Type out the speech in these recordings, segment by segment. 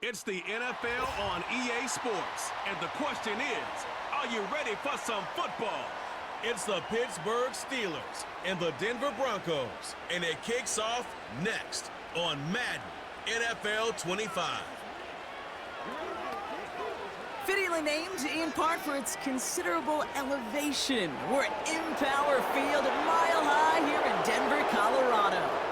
It's the NFL on EA Sports, and the question is, are you ready for some football? It's the Pittsburgh Steelers and the Denver Broncos, and it kicks off next on Madden NFL 25. Fittingly named in part for its considerable elevation. We're at Empower Field at Mile High here in Denver, Colorado.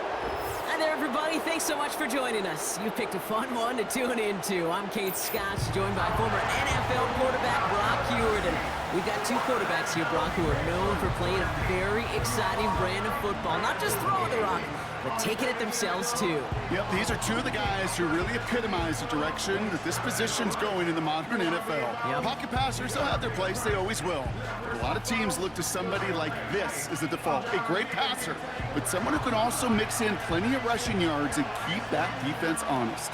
Hi there, everybody. Thanks so much for joining us. You picked a fun one to tune into. I'm Kate Scott, joined by former NFL quarterback Brock Huard. And we've got two quarterbacks here, Brock, who are known for playing a very exciting brand of football. Not just throwing the rock, but taking it themselves, too. Yep, these are two of the guys who really epitomize the direction that this position's going in the modern NFL. Yep. Pocket passers, they'll have their place. They always will. But a lot of teams look to somebody like this as a default. A great passer, but someone who can also mix in plenty of rushing yards and keep that defense honest.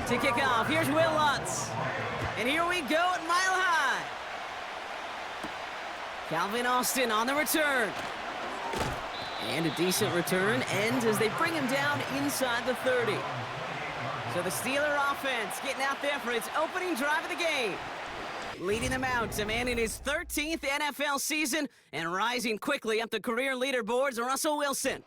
To kick off, here's Will Lutz. And here we go at Mile High. Calvin Austin on the return. And a decent return ends as they bring him down inside the 30. So the Steeler offense getting out there for its opening drive of the game. Leading them out to man in his 13th NFL season and rising quickly up the career leaderboards, Russell Wilson.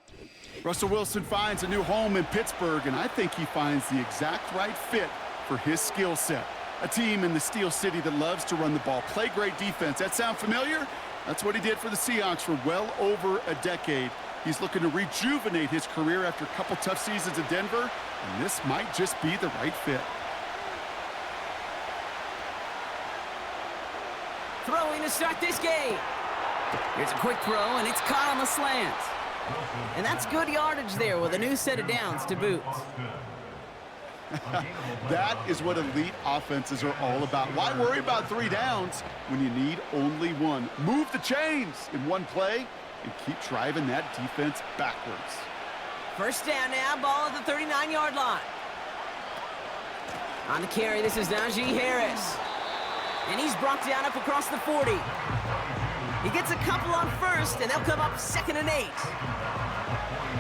Russell Wilson finds a new home in Pittsburgh, and I think he finds the exact right fit for his skill set. A team in the Steel City that loves to run the ball, play great defense. That sound familiar? That's what he did for the Seahawks for well over a decade. He's looking to rejuvenate his career after a couple tough seasons in Denver, and this might just be the right fit. Throwing to start this game. Here's a quick throw, and it's caught on the slant. And that's good yardage there with a new set of downs to boot. That is what elite offenses are all about. Why worry about 3 downs when you need only one? Move the chains in one play and keep driving that defense backwards. First down now, ball at the 39-yard line. On the carry, this is Najee Harris. And he's brought down up across the 40. He gets a couple on first, and they'll come up 2nd and 8.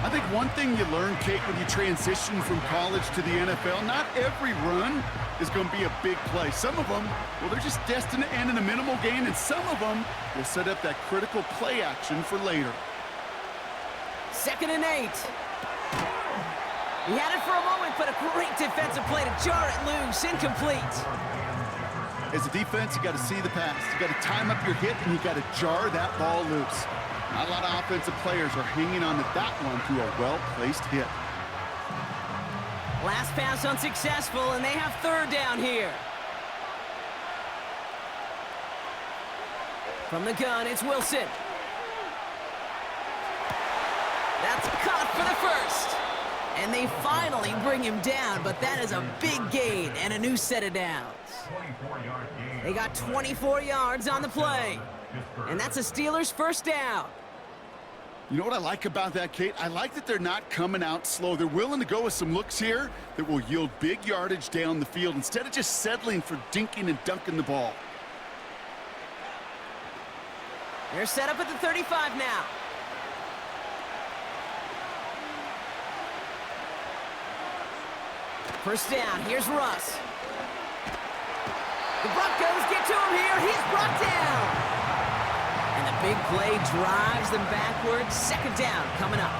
I think one thing you learn, Kate, when you transition from college to the NFL, not every run is going to be a big play. Some of them, well, they're just destined to end in a minimal gain, and some of them will set up that critical play action for later. 2nd and 8. He had it for a moment, but a great defensive play to jar it loose, incomplete. As a defense, you got to see the pass. You got to time up your hit, and you got to jar that ball loose. Not a lot of offensive players are hanging on to that one through a well-placed hit. Last pass unsuccessful, and they have 3rd down here. From the gun, it's Wilson. That's caught for the first. And they finally bring him down, but that is a big gain and a new set of downs. They got 24 yards on the play. And that's a Steelers first down. You know what I like about that, Kate? I like that they're not coming out slow. They're willing to go with some looks here that will yield big yardage down the field instead of just settling for dinking and dunking the ball. They're set up at the 35 now. First down, here's Russ. The Broncos get to him here. He's brought down. And the big play drives them backwards. 2nd down coming up.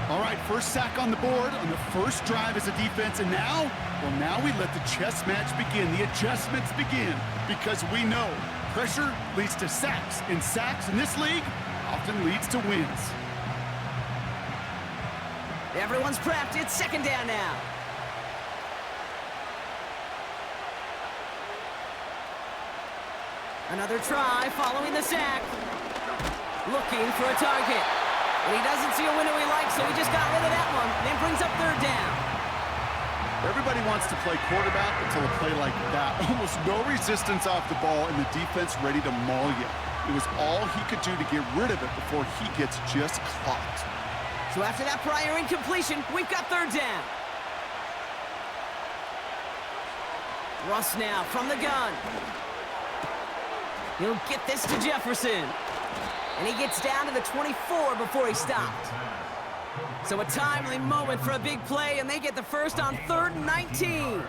All right, first sack on the board on the first drive as a defense. And now, well, now we let the chess match begin. The adjustments begin because we know pressure leads to sacks. And sacks in this league often leads to wins. Everyone's prepped. It's 2nd down now. Another try following the sack. Looking for a target. And he doesn't see a window he likes, so he just got rid of that one. And brings up 3rd down. Everybody wants to play quarterback until a play like that. Almost no resistance off the ball and the defense ready to maul you. It was all he could do to get rid of it before he gets just clocked. So after that prior incompletion, we've got 3rd down. Russ now from the gun. He'll get this to Jefferson. And he gets down to the 24 before he stopped. So a timely moment for a big play, and they get the first on 3rd and 19.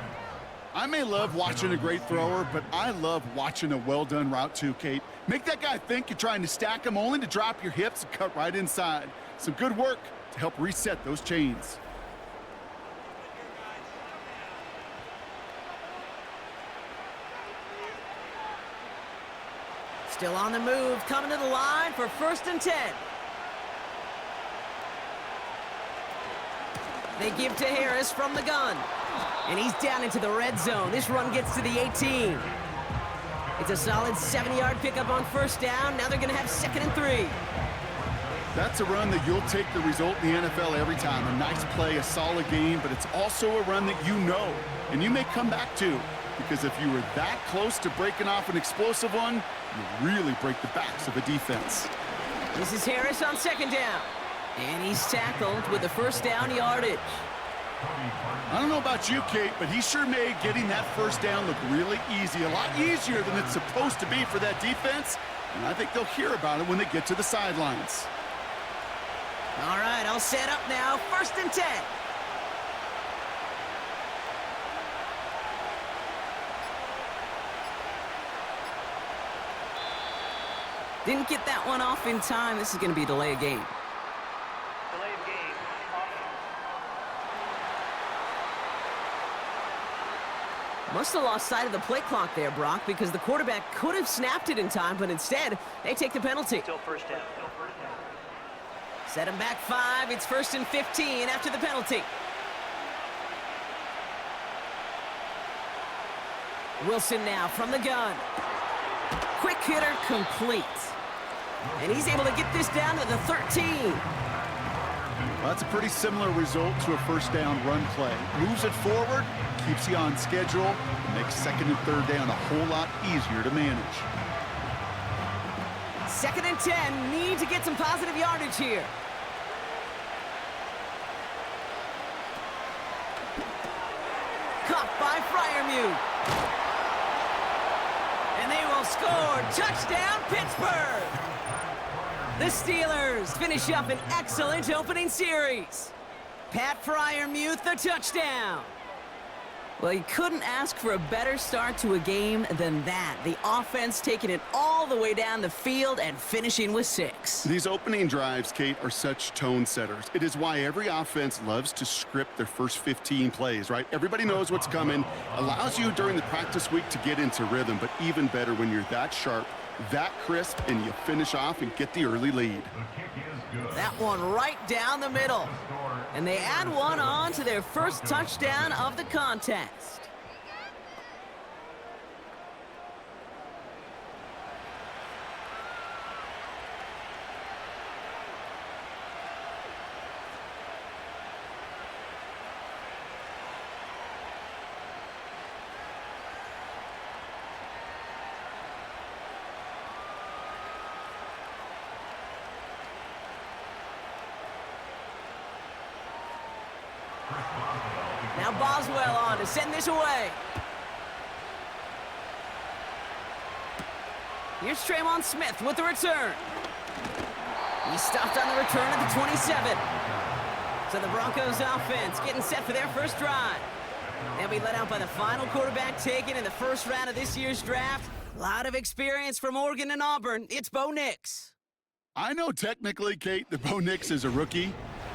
I may love watching a great thrower, but I love watching a well-done route too, Kate. Make that guy think you're trying to stack him only to drop your hips and cut right inside. Some good work to help reset those chains. Still on the move, coming to the line for 1st and 10. They give to Harris from the gun. And he's down into the red zone. This run gets to the 18. It's a solid 7-yard pickup on 1st down. Now they're going to have 2nd and 3. That's a run that you'll take the result in the NFL every time. A nice play, a solid game, but it's also a run that you know, and you may come back to. Because if you were that close to breaking off an explosive one, you really break the backs of the defense. This is Harris on 2nd down. And he's tackled with the 1st down yardage. I don't know about you, Kate, but he sure made getting that 1st down look really easy. A lot easier than it's supposed to be for that defense. And I think they'll hear about it when they get to the sidelines. All right, I'll set up now. 1st and 10. Didn't get that one off in time. This is going to be a delay of game. Delay of game. Must have lost sight of the play clock there, Brock, because the quarterback could have snapped it in time, but instead, they take the penalty. Still 1st down. Set him back 5. It's 1st and 15 after the penalty. Wilson now from the gun. Quick hitter complete. And he's able to get this down to the 13. Well, that's a pretty similar result to a 1st down run play. Moves it forward, keeps you on schedule, and makes 2nd and 3rd down a whole lot easier to manage. 2nd and 10. Need to get some positive yardage here. Caught by Freiermuth. And they will score. Touchdown, Pittsburgh! The Steelers finish up an excellent opening series. Pat Freiermuth, the touchdown. Well, you couldn't ask for a better start to a game than that. The offense taking it all the way down the field and finishing with 6. These opening drives, Kate, are such tone setters. It is why every offense loves to script their first 15 plays, right? Everybody knows what's coming. Allows you during the practice week to get into rhythm, but even better when you're that sharp, that crisp, and you finish off and get the early lead. That one right down the middle. And they add one on to their first touchdown of the contest. Now Boswell on to send this away. Here's Traymon Smith with the return. He stopped on the return at the 27. So the Broncos offense getting set for their first drive. They'll be led out by the final quarterback taken in the first round of this year's draft. A lot of experience from Oregon and Auburn. It's Bo Nix. I know technically, Kate, that Bo Nix is a rookie.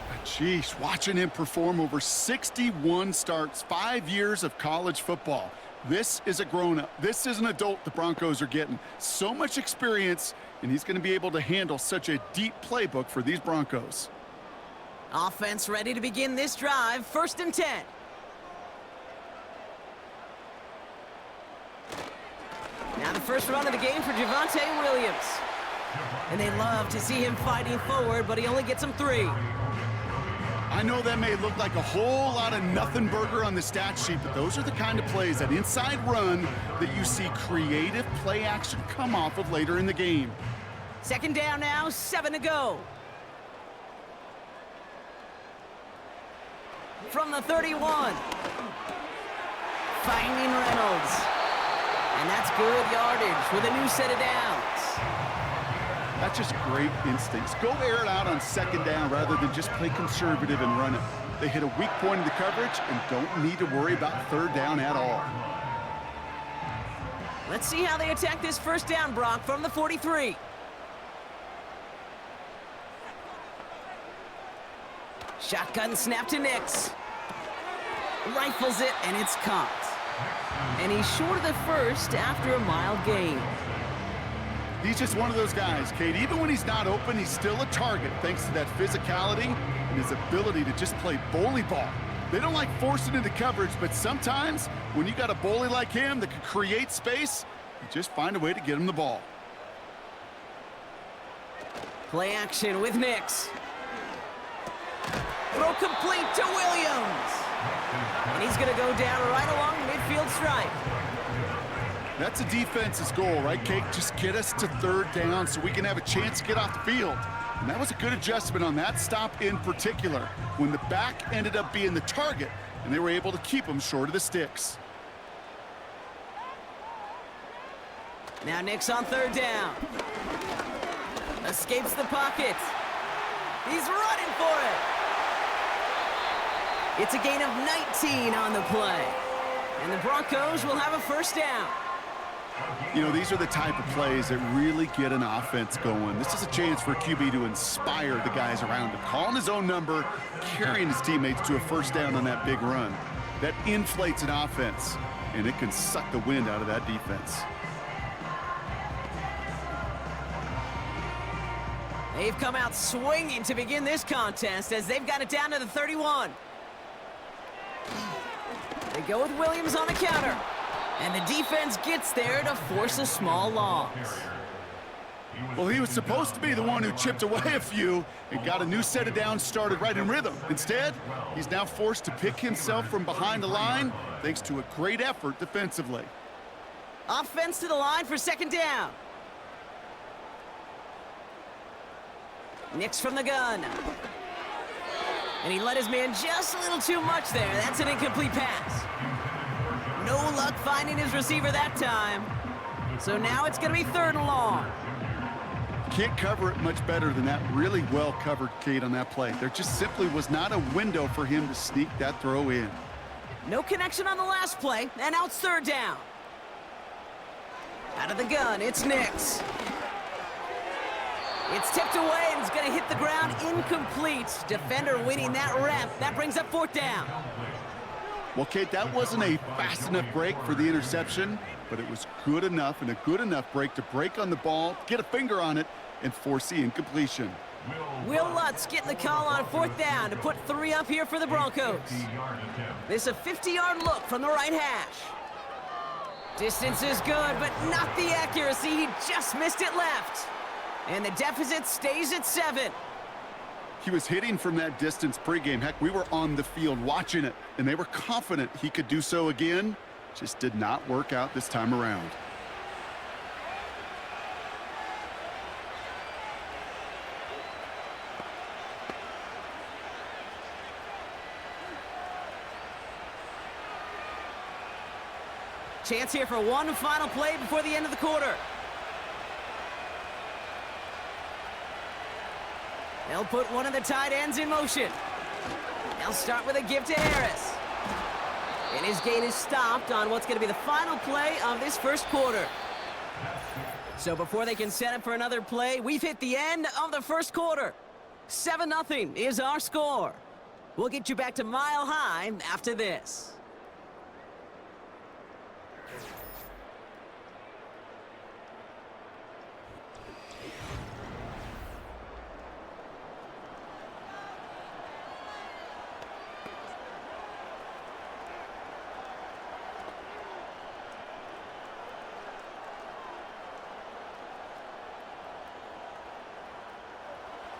But geez, watching him perform over 61 starts, 5 years of college football. This is a grown-up. This is an adult the Broncos are getting. So much experience, and he's going to be able to handle such a deep playbook for these Broncos. Offense ready to begin this drive. 1st and 10. Now the first run of the game for Javonte Williams. And they love to see him fighting forward, but he only gets them 3. I know that may look like a whole lot of nothing burger on the stat sheet, but those are the kind of plays, that inside run, that you see creative play action come off of later in the game. 2nd down now, 7 to go. From the 31. Finding Reynolds. And that's good yardage with a new set of downs. That's just great instincts. Go air it out on second down rather than just play conservative and run it. They hit a weak point in the coverage and don't need to worry about third down at all. Let's see how they attack this first down, Brock, from the 43. Shotgun snap to Nix. Rifles it, and it's caught. And he's short of the first after a mild gain. He's just one of those guys, Kate. Even when he's not open, he's still a target thanks to that physicality and his ability to just play bully ball. They don't like forcing into coverage, but sometimes when you got a bully like him that can create space, you just find a way to get him the ball. Play action with Nix. Throw complete to Williams. And he's going to go down right along the midfield stripe. That's a defense's goal, right, Kate? Just get us to third down so we can have a chance to get off the field. And that was a good adjustment on that stop in particular, when the back ended up being the target, and they were able to keep him short of the sticks. Now Nix on third down. Escapes the pocket. He's running for it. It's a gain of 19 on the play. And the Broncos will have a first down. You know, these are the type of plays that really get an offense going. This is a chance for a QB to inspire the guys around him. Calling his own number, carrying his teammates to a first down on that big run. That inflates an offense, and it can suck the wind out of that defense. They've come out swinging to begin this contest as they've got it down to the 31. They go with Williams on the counter. And the defense gets there to force a small loss. Well, he was supposed to be the one who chipped away a few and got a new set of downs started right in rhythm. Instead, he's now forced to pick himself from behind the line thanks to a great effort defensively. Offense to the line for second down. Nix from the gun. And he let his man just a little too much there. That's an incomplete pass. No luck finding his receiver that time. So now it's going to be third and long. Can't cover it much better than that. Really well covered, Kate, on that play. There just simply was not a window for him to sneak that throw in. No connection on the last play, and now it's third down. Out of the gun, it's Nix. It's tipped away, and it's going to hit the ground incomplete. Defender winning that rep. That brings up fourth down. Well, Kate, that wasn't a fast enough break for the interception, but it was good enough and a good enough break to break on the ball, get a finger on it, and force the incompletion. Will Lutz getting the call on fourth down to put 3 up here for the Broncos. This is a 50-yard look from the right hash. Distance is good, but not the accuracy. He just missed it left. And the deficit stays at 7. He was hitting from that distance pregame. Heck, we were on the field watching it, and they were confident he could do so again. Just did not work out this time around. Chance here for one final play before the end of the quarter. They'll put one of the tight ends in motion. They'll start with a give to Harris. And his gain is stopped on what's going to be the final play of this first quarter. So before they can set up for another play, we've hit the end of the first quarter. 7-0 is our score. We'll get you back to Mile High after this.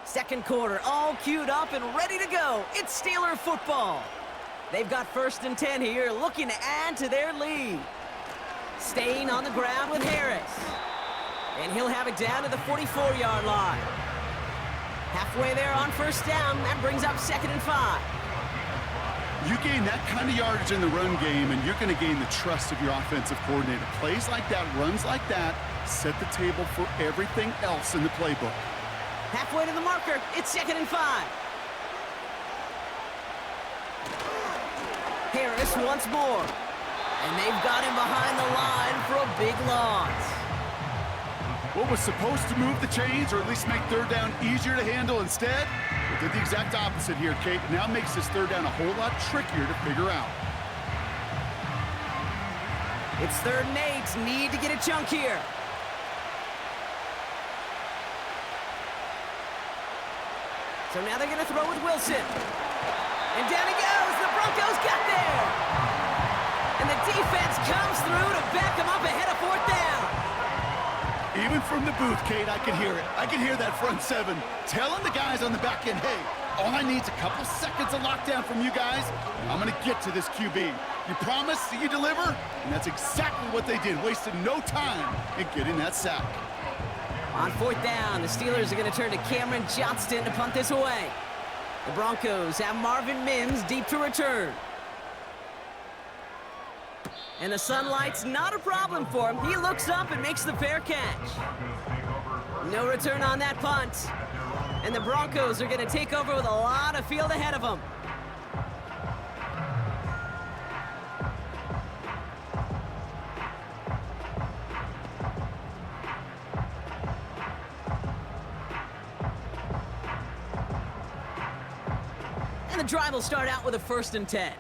Second quarter, all queued up and ready to go. It's Steeler football. They've got 1st and 10 here, looking to add to their lead. Staying on the ground with Harris. And he'll have it down to the 44-yard line. Halfway there on first down, that brings up 2nd and 5. You gain that kind of yardage in the run game, and you're going to gain the trust of your offensive coordinator. Plays like that, runs like that, set the table for everything else in the playbook. Halfway to the marker. It's 2nd and 5. Harris once more. And they've got him behind the line for a big loss. What was supposed to move the chains, or at least make 3rd down easier to handle instead, it did the exact opposite here, Kate. Now makes this 3rd down a whole lot trickier to figure out. It's 3rd and 8. Need to get a chunk here. So now they're going to throw with Wilson. And down he goes. The Broncos got there. And the defense comes through to back them up ahead of 4th down. Even from the booth, Kate, I can hear it. I can hear that front 7 telling the guys on the back end, hey, all I need is a couple seconds of lockdown from you guys, and I'm going to get to this QB. You promise that you deliver? And that's exactly what they did, wasted no time in getting that sack. On 4th down, the Steelers are going to turn to Cameron Johnston to punt this away. The Broncos have Marvin Mims deep to return. And the sunlight's not a problem for him. He looks up and makes the fair catch. No return on that punt. And the Broncos are going to take over with a lot of field ahead of them. And the drive will start out with a 1st and 10.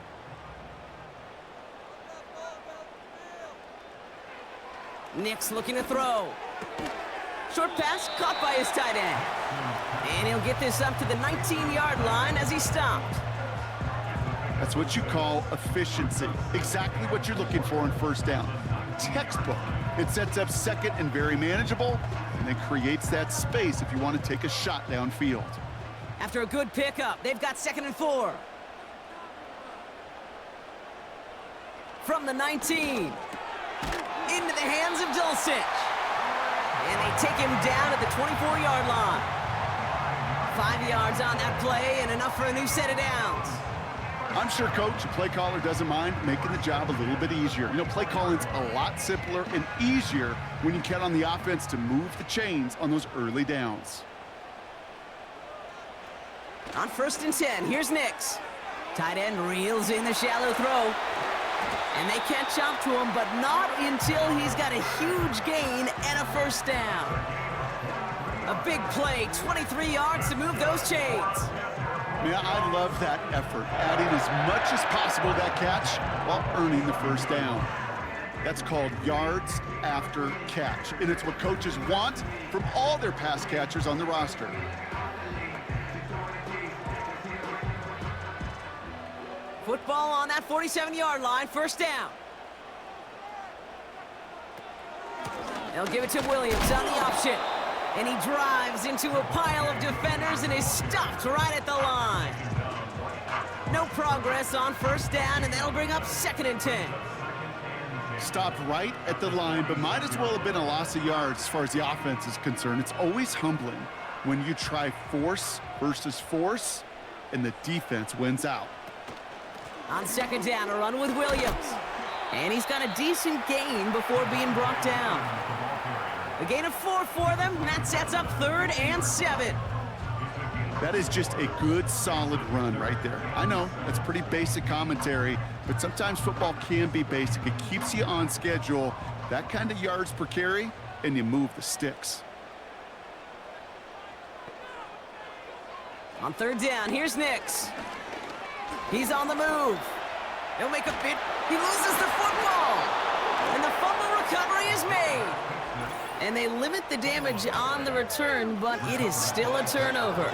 Nick's looking to throw. Short pass caught by his tight end. And he'll get this up to the 19-yard line as he stopped. That's what you call efficiency. Exactly what you're looking for on 1st down. Textbook. It sets up 2nd and very manageable, and then creates that space if you want to take a shot downfield. After a good pickup, they've got 2nd and 4. From the 19. Into the hands of Dulcich. And they take him down at the 24-yard line. 5 yards on that play and enough for a new set of downs. I'm sure, Coach, the play caller doesn't mind making the job a little bit easier. You know, play calling's a lot simpler and easier when you count on the offense to move the chains on those early downs. On 1st and 10, here's Nix. Tight end reels in the shallow throw. And they catch up to him, but not until he's got a huge gain and a 1st down. A big play, 23 yards to move those chains. Man, I love that effort, adding as much as possible to that catch while earning the 1st down. That's called yards after catch, and it's what coaches want from all their pass catchers on the roster. Football on that 47-yard line, 1st down. They'll give it to Williams on the option. And he drives into a pile of defenders and is stopped right at the line. No progress on 1st down, and that'll bring up 2nd and 10. Stopped right at the line, but might as well have been a loss of yards as far as the offense is concerned. It's always humbling when you try force versus force, and the defense wins out. On 2nd down, a run with Williams. And he's got a decent gain before being brought down. A gain of 4 for them, and that sets up 3rd and 7. That is just a good, solid run right there. I know, that's pretty basic commentary, but sometimes football can be basic. It keeps you on schedule, that kind of yards per carry, and you move the sticks. On 3rd down, here's Nix. He's on the move. He'll make a bit. He loses the football. And the fumble recovery is made. And they limit the damage on the return, but it is still a turnover.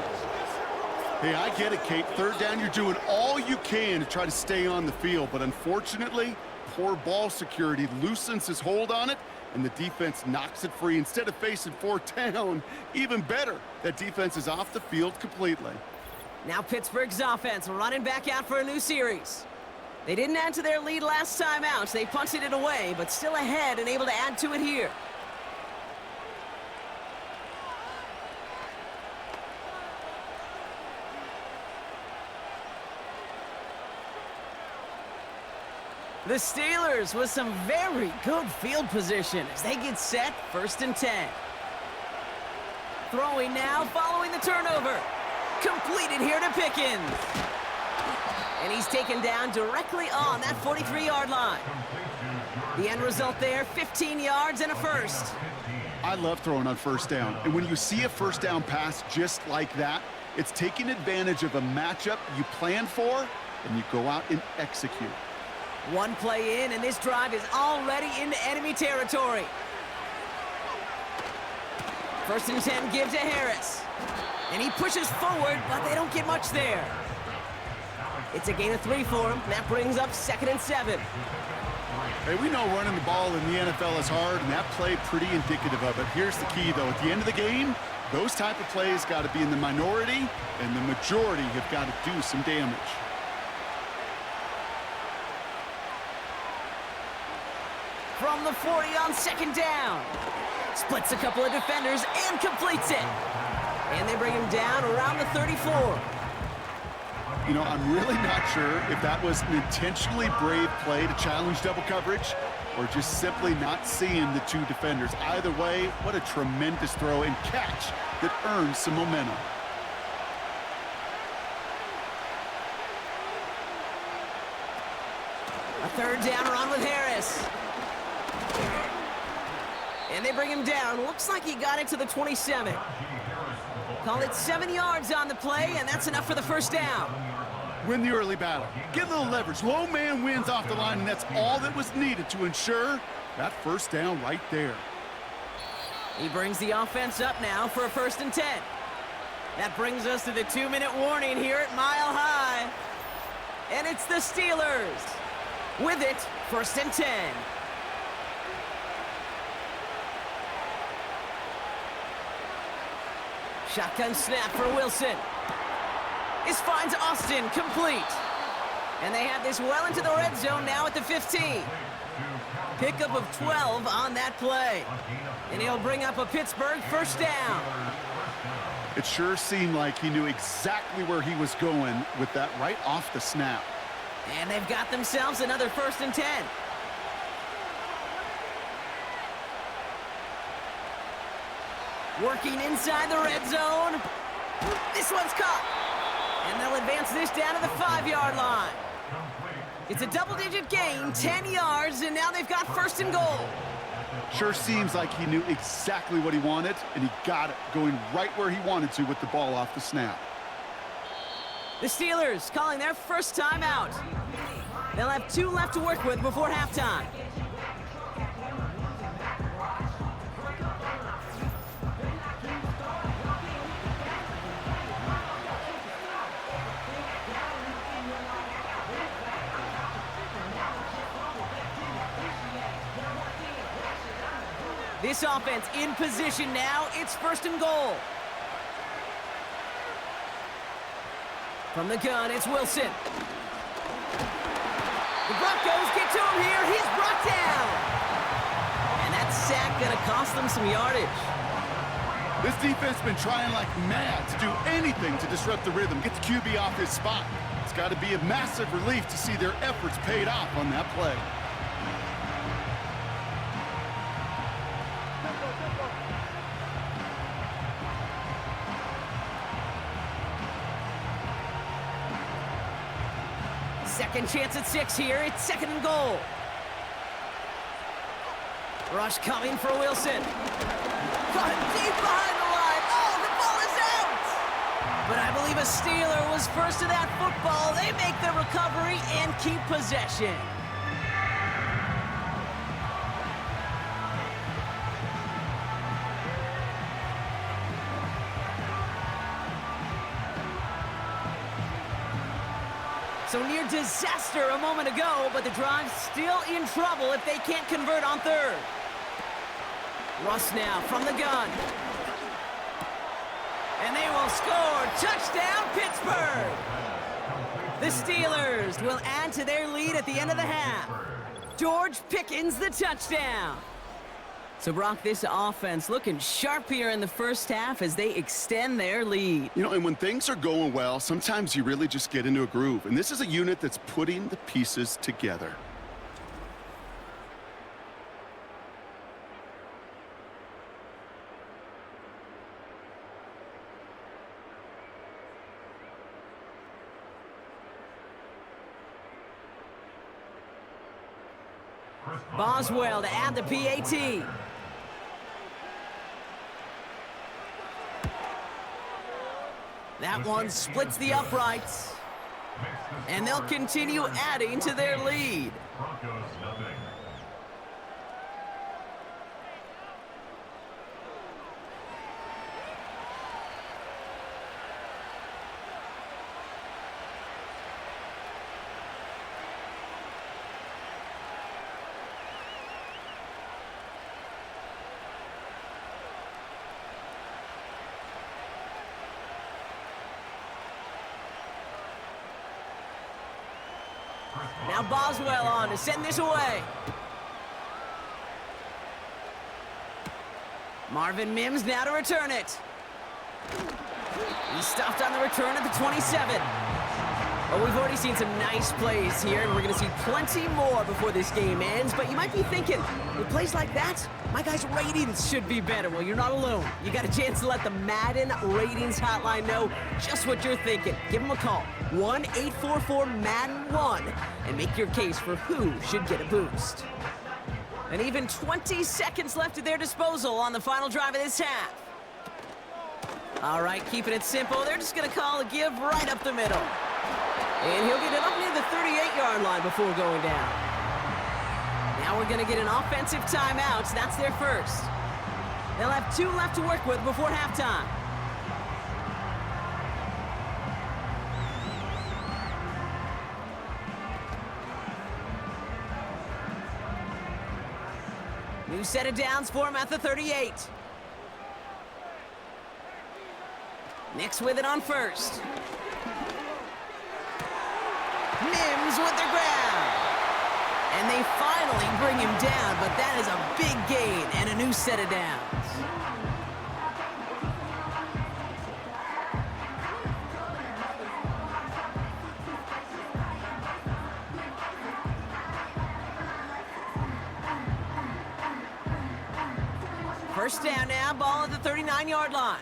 Hey, I get it, Kate. 3rd down, you're doing all you can to try to stay on the field, but unfortunately, poor ball security loosens his hold on it, and the defense knocks it free. Instead of facing 4th down, even better, that defense is off the field completely. Now Pittsburgh's offense running back out for a new series. They didn't add to their lead last time out. They punted it away, but still ahead and able to add to it here. The Steelers with some very good field position as they get set, 1st and 10. Throwing now, following the turnover. Completed here to Pickens. And he's taken down directly on that 43-yard line. The end result there, 15 yards and a first. I love throwing on 1st down. And when you see a 1st down pass just like that, it's taking advantage of a matchup you planned for, and you go out and execute. One play in, and this drive is already into enemy territory. 1st and 10 give to Harris. And he pushes forward, but they don't get much there. It's a gain of 3 for him. That brings up 2nd and 7. Hey, we know running the ball in the NFL is hard, and that play pretty indicative of it. Here's the key, though. At the end of the game, those type of plays got to be in the minority, and the majority have got to do some damage. From the 40 on 2nd down. Splits a couple of defenders and completes it. And they bring him down around the 34. You know, I'm really not sure if that was an intentionally brave play to challenge double coverage or just simply not seeing the 2 defenders. Either way, what a tremendous throw and catch that earns some momentum. A 3rd down run with Harris. And they bring him down. Looks like he got it to the 27. Call it 7 yards on the play, and that's enough for the 1st down. Win the early battle. Get a little leverage. Low man wins off the line, and that's all that was needed to ensure that 1st down right there. He brings the offense up now for a 1st and 10. That brings us to the 2-minute warning here at Mile High. And it's the Steelers. With it, 1st and 10. Shotgun snap for Wilson. This finds Austin complete. And they have this well into the red zone now at the 15. Pickup of 12 on that play. And he'll bring up a Pittsburgh 1st down. It sure seemed like he knew exactly where he was going with that right off the snap. And they've got themselves another 1st and 10. Working inside the red zone. This one's caught. And they'll advance this down to the 5-yard line. It's a double-digit gain, 10 yards, and now they've got 1st and goal. Sure seems like he knew exactly what he wanted, and he got it, going right where he wanted to with the ball off the snap. The Steelers calling their 1st time out. They'll have 2 left to work with before halftime. This offense in position now. It's 1st and goal. From the gun, it's Wilson. The Broncos get to him here. He's brought down. And that sack going to cost them some yardage. This defense has been trying like mad to do anything to disrupt the rhythm, get the QB off his spot. It's got to be a massive relief to see their efforts paid off on that play. Second chance at 6 here. It's 2nd and goal. Rush coming for Wilson. Caught him deep behind the line. Oh, the ball is out! But I believe a Steeler was first to that football. They make the recovery and keep possession. So near disaster a moment ago, but the drive's still in trouble if they can't convert on 3rd. Russ now from the gun. And they will score. Touchdown, Pittsburgh! The Steelers will add to their lead at the end of the half. George Pickens the touchdown. So, Brock, this offense looking sharp here in the 1st half as they extend their lead. You know, and when things are going well, sometimes you really just get into a groove. And this is a unit that's putting the pieces together. Boswell to add the PAT. That one splits the uprights. And they'll continue adding to their lead. Broncos nothing. Now Boswell on to send this away. Marvin Mims now to return it. He's stuffed on the return at the 27. Well, we've already seen some nice plays here, and we're going to see plenty more before this game ends. But you might be thinking, with plays like that, my guys' ratings should be better. Well, you're not alone. You got a chance to let the Madden Ratings Hotline know just what you're thinking. Give them a call, 1-844-MADDEN-1, and make your case for who should get a boost. And even 20 seconds left at their disposal on the final drive of this half. All right, keeping it simple. They're just going to call a give right up the middle. And he'll get it up near the 38-yard line before going down. Now we're going to get an offensive timeout. That's their first. They'll have 2 left to work with before halftime. New set of downs for him at the 38. Knicks with it on first. Mims with the grab. And they finally bring him down, but that is a big gain and a new set of downs. First down now, ball at the 39-yard line.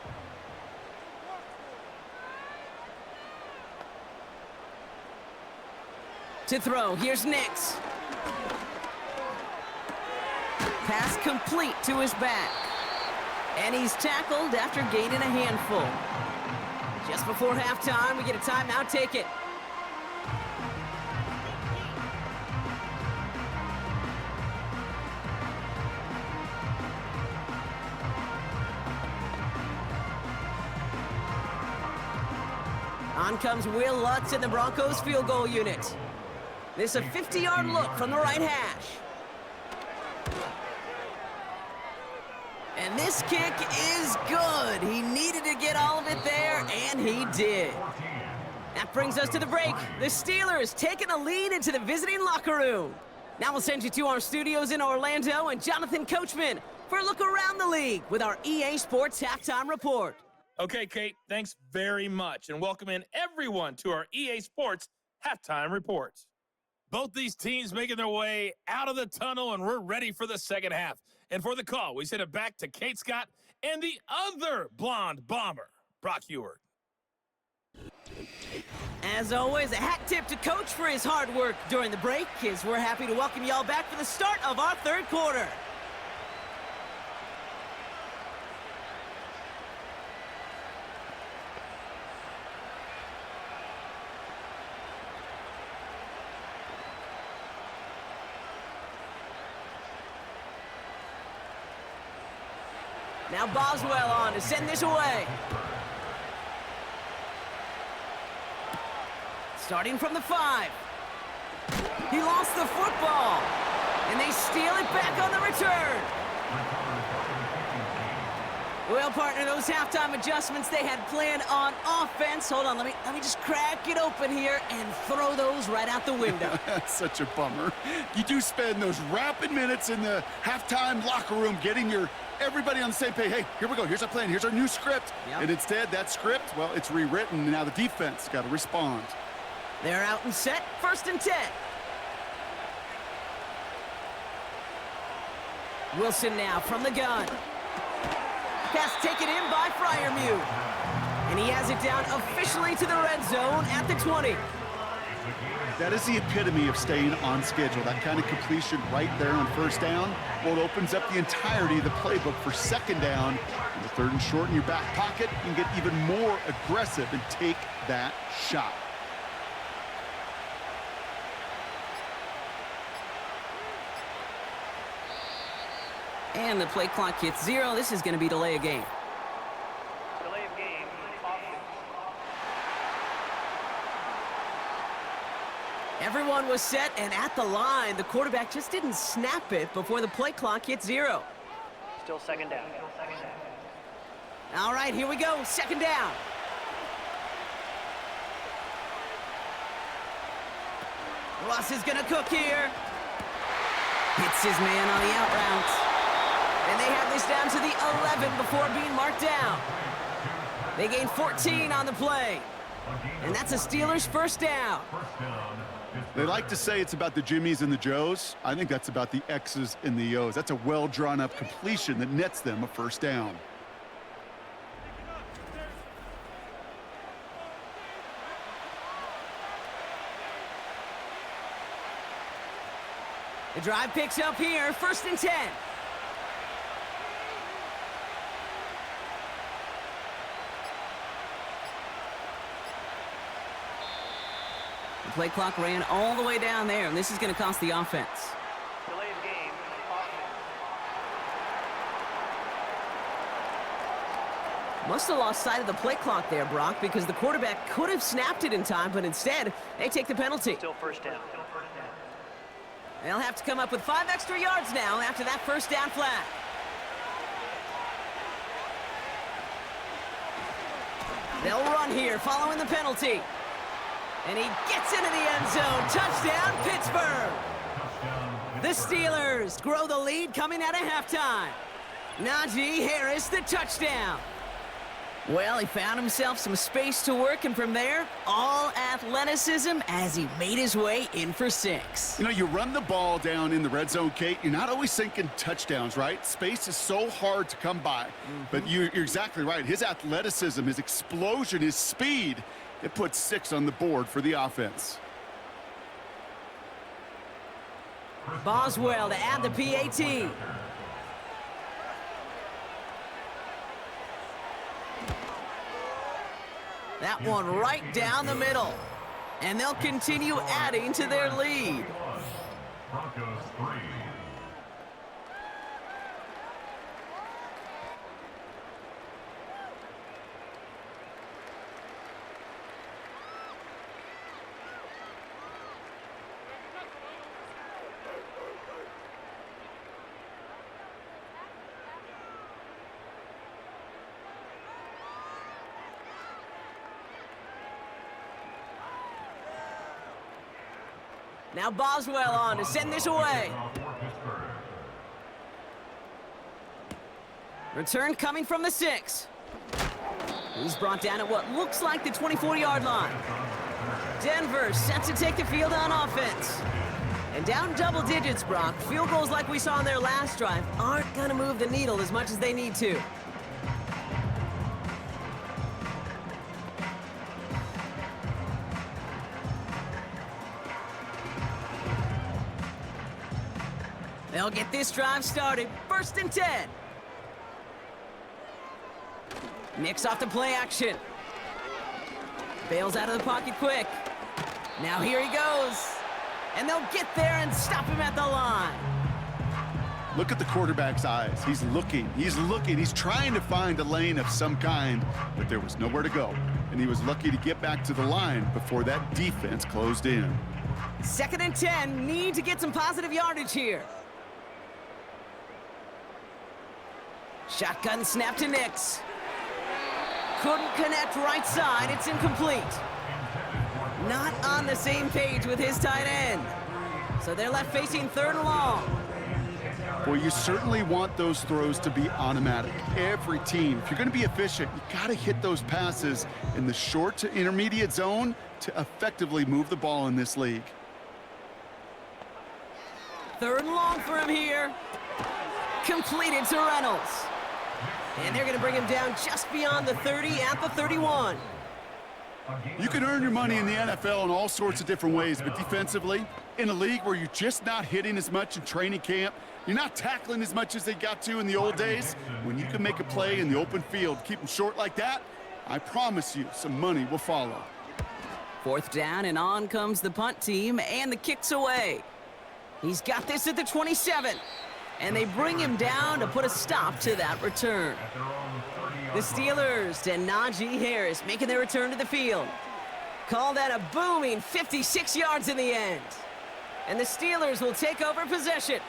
To throw, here's Nix. Pass complete to his back. And he's tackled after gaining a handful. Just before halftime, we get a timeout, take it. On comes Will Lutz in the Broncos field goal unit. This a 50-yard look from the right hash. And this kick is good. He needed to get all of it there, and he did. That brings us to the break. The Steelers taking a lead into the visiting locker room. Now we'll send you to our studios in Orlando and Jonathan Coachman for a look around the league with our EA Sports Halftime Report. Okay, Kate, thanks very much, and welcome in everyone to our EA Sports Halftime Reports. Both these teams making their way out of the tunnel, and we're ready for the second half. And for the call, we send it back to Kate Scott and the other blonde bomber, Brock Ewart. As always, a hat tip to Coach for his hard work during the break, as we're happy to welcome y'all back for the start of our third quarter. Now Boswell on to send this away. Starting from the 5. He lost the football. And they steal it back on the return. Well, partner, those halftime adjustments they had planned on offense. Hold on, let me just crack it open here and throw those right out the window. That's such a bummer. You do spend those rapid minutes in the halftime locker room getting everybody on the same page. Hey, here we go. Here's our plan. Here's our new script. Yep. And instead, that script, well, it's rewritten. And now the defense got to respond. They're out and set. 1st and 10. Wilson now from the gun. Pass taken in by Freiermuth. And he has it down officially to the red zone at the 20. That is the epitome of staying on schedule. That kind of completion right there on first down. Well, it opens up the entirety of the playbook for second down. And the third and short in your back pocket, you can get even more aggressive and take that shot. And the play clock hits 0. This is going to be delay of game. Delay of game. Everyone was set and at the line. The quarterback just didn't snap it before the play clock hit 0. Still second down. All right, here we go. Second down. Russ is going to cook here. Hits his man on the out route. And they have this down to the 11 before being marked down. They gain 14 on the play. And that's a Steelers first down. They like to say it's about the Jimmies and the Joes. I think that's about the X's and the O's. That's a well-drawn-up completion that nets them a first down. The drive picks up here, 1st and 10. The play clock ran all the way down there, and this is going to cost the offense. Delay of game. Must have lost sight of the play clock there, Brock, because the quarterback could have snapped it in time, but instead, they take the penalty. Still first down. They'll have to come up with 5 extra yards now after that first down flag. They'll run here following the penalty. And he gets into the end zone. Touchdown, Pittsburgh. The Steelers grow the lead coming out of halftime. Najee Harris, the touchdown. Well, he found himself some space to work, and from there, all athleticism as he made his way in for 6. You know, you run the ball down in the red zone, Kate, you're not always thinking touchdowns, right? Space is so hard to come by. But you're exactly right. His athleticism, his explosion, his speed, it puts 6 on the board for the offense. Boswell to add the PAT. That one right down the middle. And they'll continue adding to their lead. Broncos 3. Now Boswell on to send this away. Return coming from the 6. He's brought down at what looks like the 24-yard line. Denver set to take the field on offense. And down double digits, Brock. Field goals like we saw in their last drive aren't going to move the needle as much as they need to. They'll get this drive started. 1st and 10. Mix off the play action. Bails out of the pocket quick. Now here he goes. And they'll get there and stop him at the line. Look at the quarterback's eyes. He's looking. He's looking. He's trying to find a lane of some kind, but there was nowhere to go. And he was lucky to get back to the line before that defense closed in. 2nd and 10. Need to get some positive yardage here. Shotgun snap to Nix. Couldn't connect right side. It's incomplete. Not on the same page with his tight end. So they're left facing 3rd and long. Well, you certainly want those throws to be automatic. Every team, if you're going to be efficient, you got to hit those passes in the short to intermediate zone to effectively move the ball in this league. 3rd and long for him here. Completed to Reynolds. And they're going to bring him down just beyond the 30 at the 31. You can earn your money in the NFL in all sorts of different ways, but defensively, in a league where you're just not hitting as much in training camp, you're not tackling as much as they got to in the old days, when you can make a play in the open field, keep them short like that, I promise you some money will follow. 4th down, and on comes the punt team, and the kick's away. He's got this at the 27, and they bring him down to put a stop to that return. The Steelers and Najee Harris making their return to the field. Call that a booming 56 yards in the end. And the Steelers will take over possession.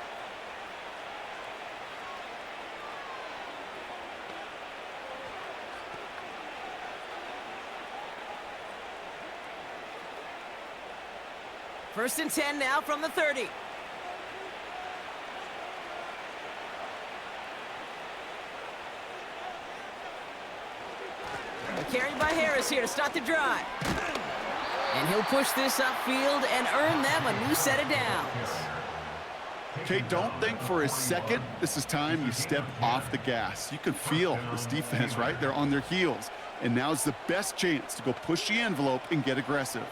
First and 10 now from the 30. Carried by Harris here to start the drive. And he'll push this upfield and earn them a new set of downs. Kate, don't think for a second this is time you step off the gas. You can feel this defense, right? They're on their heels. And now's the best chance to go push the envelope and get aggressive.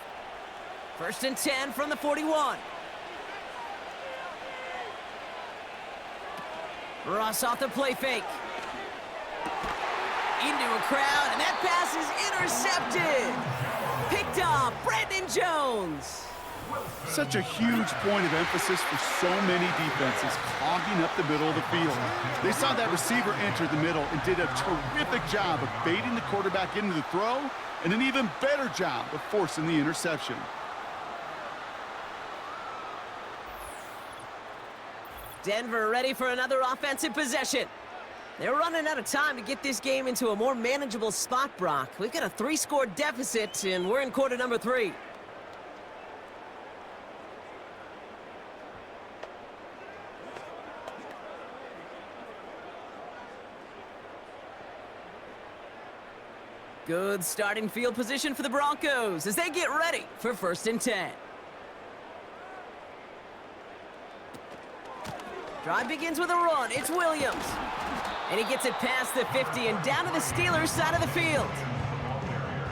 First and 10 from the 41. Ross off the play fake. Into a crowd, and that pass is intercepted. Picked off, Brandon Jones. Such a huge point of emphasis for so many defenses, clogging up the middle of the field. They saw that receiver enter the middle and did a terrific job of baiting the quarterback into the throw, and an even better job of forcing the interception. Denver ready for another offensive possession. They're running out of time to get this game into a more manageable spot, Brock. We've got a 3-score deficit, and we're in quarter number 3. Good starting field position for the Broncos as they get ready for first and 10. Drive begins with a run. It's Williams. And he gets it past the 50 and down to the Steelers side of the field.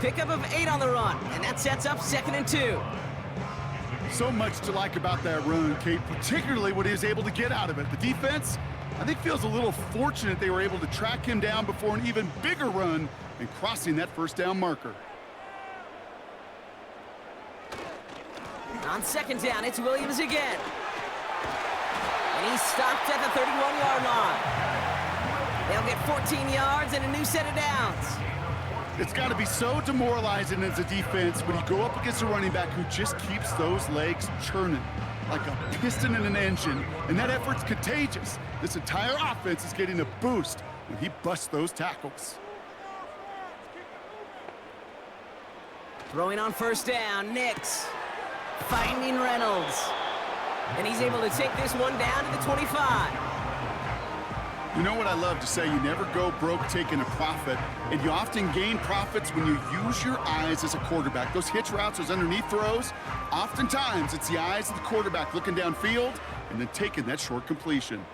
Pickup of 8 on the run, and that sets up 2nd and 2. So much to like about that run, Kate, particularly what he was able to get out of it. The defense, I think, feels a little fortunate they were able to track him down before an even bigger run and crossing that first down marker. On 2nd down, it's Williams again. And he's stopped at the 31-yard line. They'll get 14 yards and a new set of downs. It's got to be so demoralizing as a defense when you go up against a running back who just keeps those legs churning like a piston in an engine, and that effort's contagious. This entire offense is getting a boost when he busts those tackles. Throwing on first down, Nix finding Reynolds. And he's able to take this one down to the 25. You know what I love to say? You never go broke taking a profit, and you often gain profits when you use your eyes as a quarterback. Those hitch routes, those underneath throws, oftentimes it's the eyes of the quarterback looking downfield and then taking that short completion.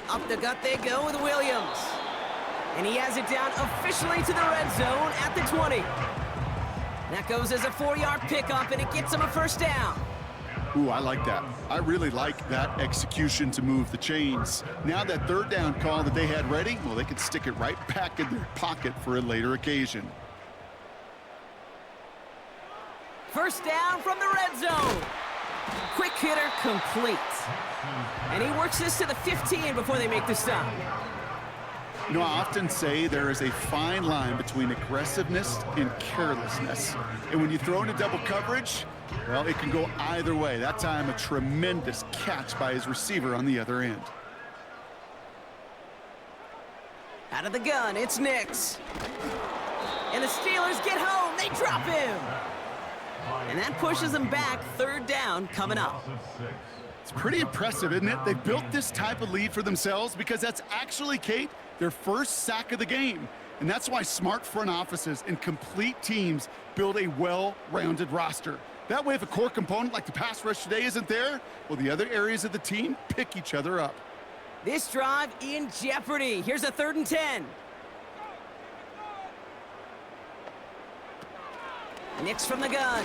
Up the gut they go with Williams. And he has it down officially to the red zone at the 20. That goes as a 4-yard pickup, and it gets him a first down. Ooh, I like that. I really like that execution to move the chains. Now that 3rd down call that they had ready, well, they can stick it right back in their pocket for a later occasion. First down from the red zone. Quick hitter complete. And he works this to the 15 before they make the stop. You know, I often say there is a fine line between aggressiveness and carelessness. And when you throw into double coverage, well, it can go either way. That time, a tremendous catch by his receiver on the other end. Out of the gun, it's Nix. And the Steelers get home. They drop him. And that pushes them back. 3rd down coming up. It's pretty impressive, isn't it? They built this type of lead for themselves because that's actually, Kate, their first sack of the game. And that's why smart front offices and complete teams build a well-rounded roster. That way, if a core component like the pass rush today isn't there, well, the other areas of the team pick each other up. This drive in jeopardy. Here's a 3rd and 10. Nix from the gun.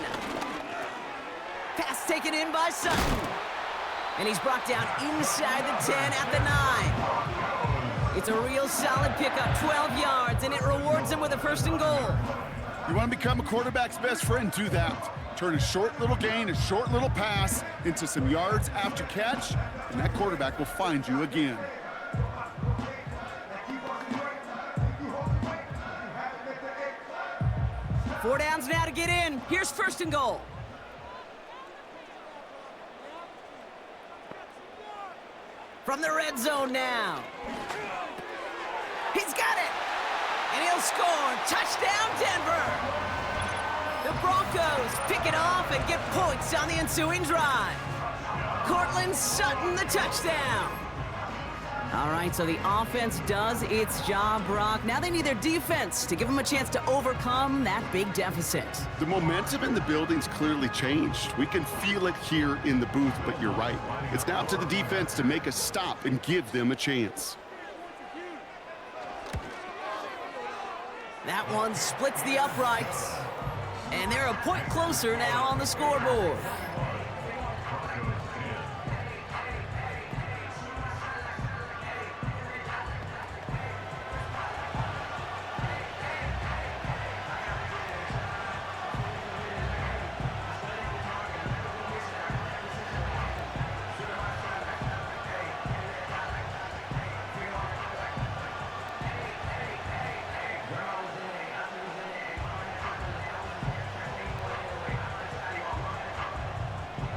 Pass taken in by Sutton. And he's brought down inside the 10 at the 9. It's a real solid pickup, 12 yards, and it rewards him with a 1st and goal. You want to become a quarterback's best friend? Do that. Turn a short little gain, a short little pass into some yards after catch, and that quarterback will find you again. Four downs now to get in. Here's 1st and goal. From the red zone now. He's got it. And he'll score. Touchdown, Denver. The Broncos pick it off and get points on the ensuing drive. Cortland Sutton, the touchdown. All right, so the offense does its job, Brock. Now they need their defense to give them a chance to overcome that big deficit. The momentum in the building's clearly changed. We can feel it here in the booth, but you're right. It's now up to the defense to make a stop and give them a chance. That one splits the uprights. And they're a point closer now on the scoreboard.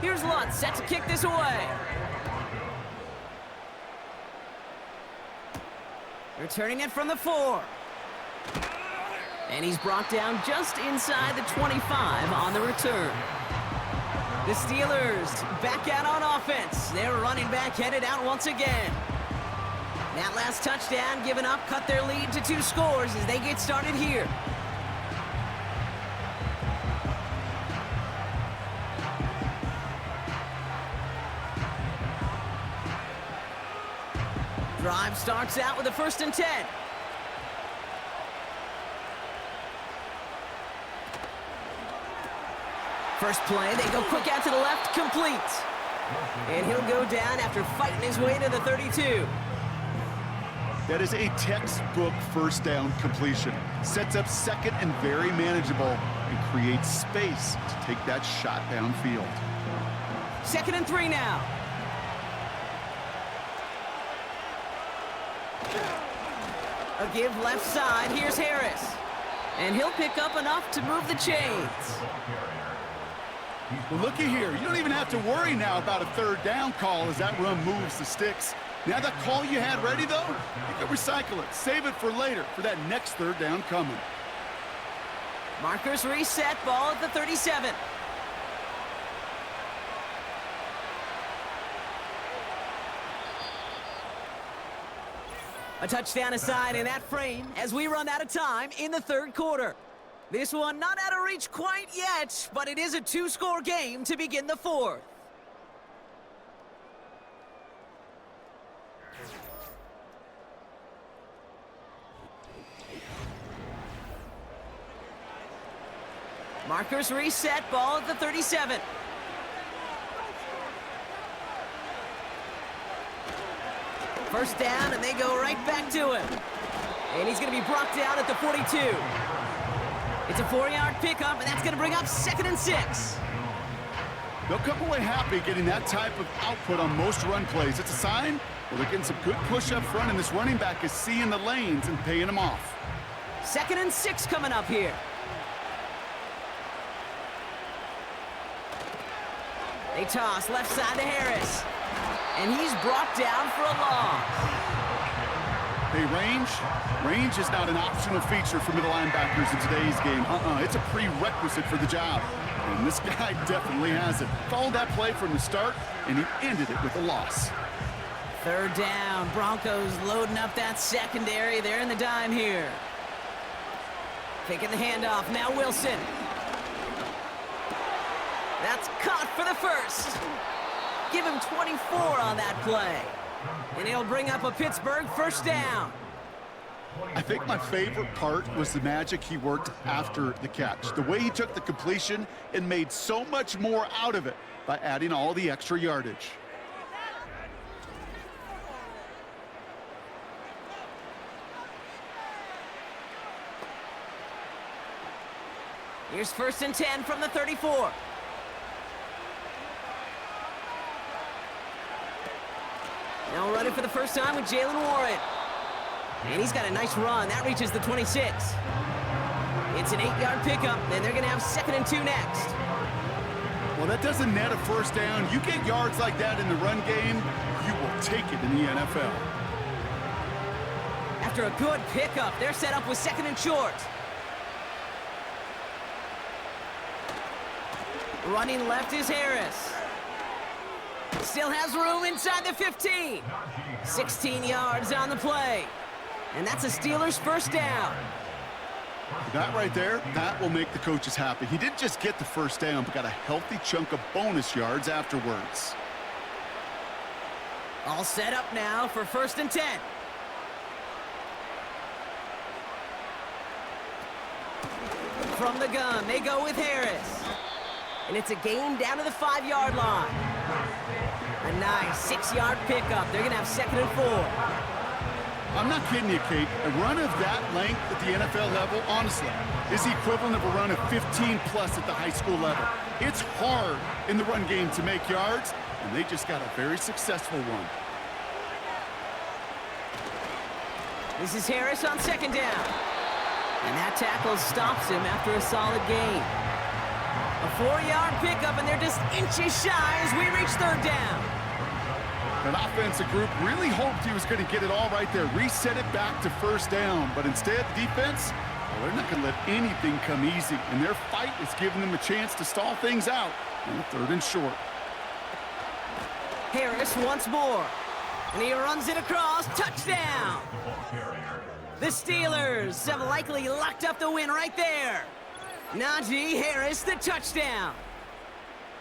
Here's Lutz, set to kick this away. Returning it from the 4. And he's brought down just inside the 25 on the return. The Steelers back out on offense. Their running back headed out once again. That last touchdown given up cut their lead to 2 scores as they get started here. Drive starts out with a 1st and 10. First play, they go quick out to the left, complete. And he'll go down after fighting his way to the 32. That is a textbook 1st down completion. Sets up 2nd and very manageable and creates space to take that shot downfield. 2nd and 3 now. A give left side. Here's Harris. And he'll pick up enough to move the chains. Well, looky here. You don't even have to worry now about a 3rd down call as that run moves the sticks. Now that call you had ready, though, you can recycle it. Save it for later for that next 3rd down coming. Markers reset, ball at the 37. A touchdown aside in that frame as we run out of time in the 3rd quarter. This one not out of reach quite yet, but it is a 2-score game to begin the 4th. Markers reset, ball at the 37. First down, and they go right back to him. And he's going to be brought down at the 42. It's a 4-yard pickup, and that's going to bring up 2nd and 6. They'll come away happy getting that type of output on most run plays. It's a sign where they're getting some good push up front, and this running back is seeing the lanes and paying them off. 2nd and 6 coming up here. They toss left side to Harris. And he's brought down for a loss. Hey, range is not an optional feature for middle linebackers in today's game. It's a prerequisite for the job. And this guy definitely has it. Followed that play from the start, and he ended it with a loss. 3rd down. Broncos loading up that secondary. They're in the dime here. Taking the handoff. Now Wilson. That's caught for the 1st. Give him 24 on that play. And it'll bring up a Pittsburgh first down. I think my favorite part was the magic he worked after the catch. The way he took the completion and made so much more out of it by adding all the extra yardage. Here's 1st and 10 from the 34. Now running for the first time with Jalen Warren. And he's got a nice run. That reaches the 26. It's an 8-yard pickup, and they're going to have 2nd and 2 next. Well, that doesn't net a first down. You get yards like that in the run game, you will take it in the NFL. After a good pickup, they're set up with 2nd and short. Running left is Harris. Still has room inside the 15. 16 yards on the play. And that's a Steelers first down. That right there, that will make the coaches happy. He didn't just get the first down, but got a healthy chunk of bonus yards afterwards. All set up now for 1st and 10. From the gun, they go with Harris. And it's a gain down to the 5-yard line. A nice 6-yard pickup. They're going to have 2nd and 4. I'm not kidding you, Kate. A run of that length at the NFL level, honestly, is the equivalent of a run of 15-plus at the high school level. It's hard in the run game to make yards, and they just got a very successful one. This is Harris on 2nd down. And that tackle stops him after a solid gain. A 4-yard pickup, and they're just inches shy as we reach 3rd down. That offensive group really hoped he was going to get it all right there, reset it back to first down. But instead, the defense, well, they're not going to let anything come easy. And their fight is giving them a chance to stall things out on the 3rd and short. Harris once more. And he runs it across. Touchdown! The Steelers have likely locked up the win right there. Najee Harris, the touchdown.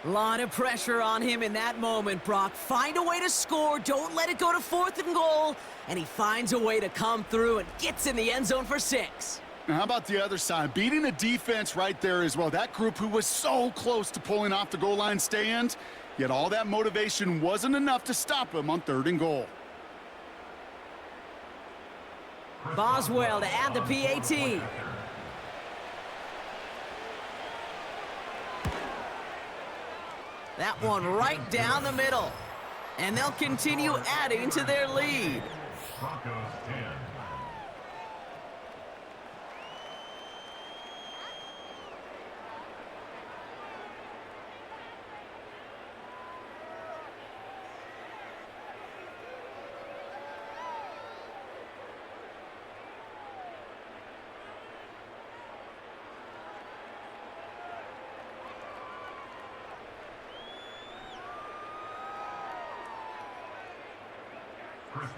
A lot of pressure on him in that moment, Brock. Find a way to score. Don't let it go to 4th and goal. And he finds a way to come through and gets in the end zone for 6. Now, how about the other side? Beating a defense right there as well. That group who was so close to pulling off the goal line stand, yet all that motivation wasn't enough to stop him on 3rd and goal. Boswell to add the PAT. That one right down the middle. And they'll continue adding to their lead. Broncos 10.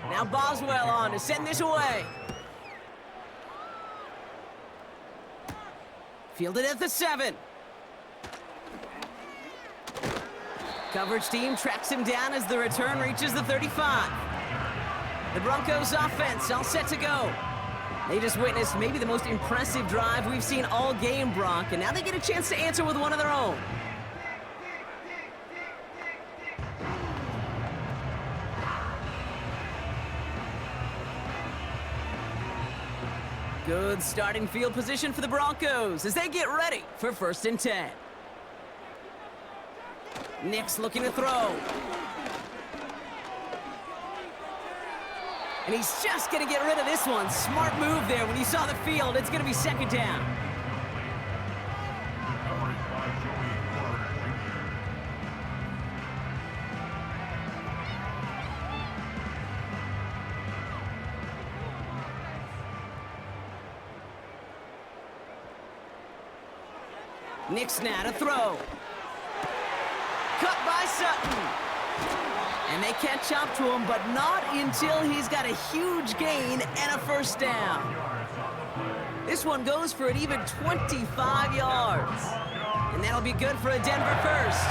Now Boswell on to send this away. Fielded at the 7. Coverage team tracks him down as the return reaches the 35. The Broncos offense all set to go. They just witnessed maybe the most impressive drive we've seen all game, Brock, and now they get a chance to answer with one of their own. Good starting field position for the Broncos as they get ready for 1st and 10. Nick's looking to throw. And he's just going to get rid of this one. Smart move there when he saw the field. It's going to be 2nd down. Nick's now to throw. Cut by Sutton. And they catch up to him, but not until he's got a huge gain and a first down. This one goes for an even 25 yards. And that'll be good for a Denver first.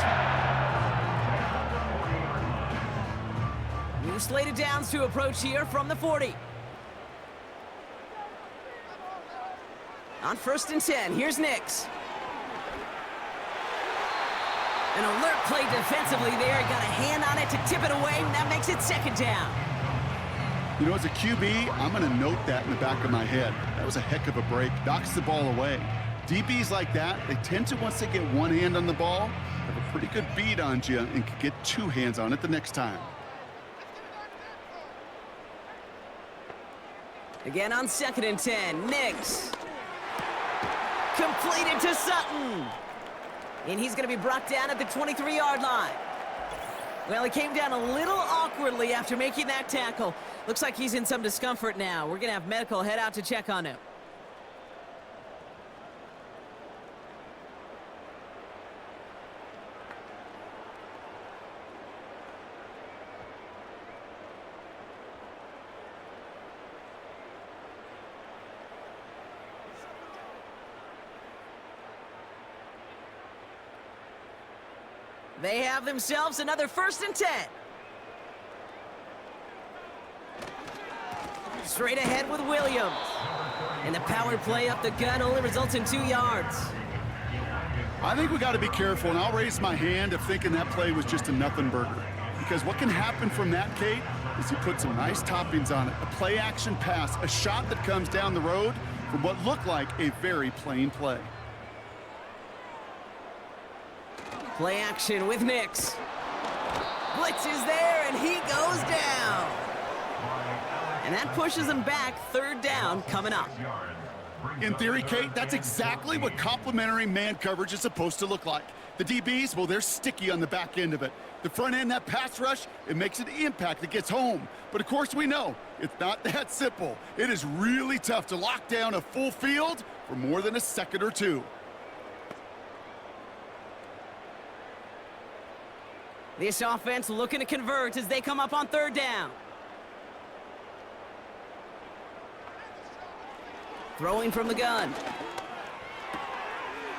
New slated downs to approach here from the 40. On 1st and 10, here's Nix. An alert play defensively there. Got a hand on it to tip it away, and that makes it 2nd down. You know, as a QB, I'm going to note that in the back of my head. That was a heck of a break. Knocks the ball away. DBs like that, they tend to, once they get one hand on the ball, have a pretty good beat on you and can get 2 hands on it the next time. Again on 2nd and 10, Nix. Completed to Sutton. And he's going to be brought down at the 23-yard line. Well, he came down a little awkwardly after making that tackle. Looks like he's in some discomfort now. We're going to have medical head out to check on him. They have themselves another 1st and 10. Straight ahead with Williams. And the power play up the gut only results in 2 yards. I think we got to be careful, and I'll raise my hand of thinking that play was just a nothing burger. Because what can happen from that, Kate, is you put some nice toppings on it. A play-action pass, a shot that comes down the road from what looked like a very plain play. Play action with Nix. Blitz is there, and he goes down. And that pushes him back. 3rd down coming up. In theory, Kate, that's exactly what complementary man coverage is supposed to look like. The DBs, well, they're sticky on the back end of it. The front end, that pass rush, it makes an impact that gets home. But of course we know it's not that simple. It is really tough to lock down a full field for more than a second or 2. This offense looking to convert as they come up on 3rd down. Throwing from the gun.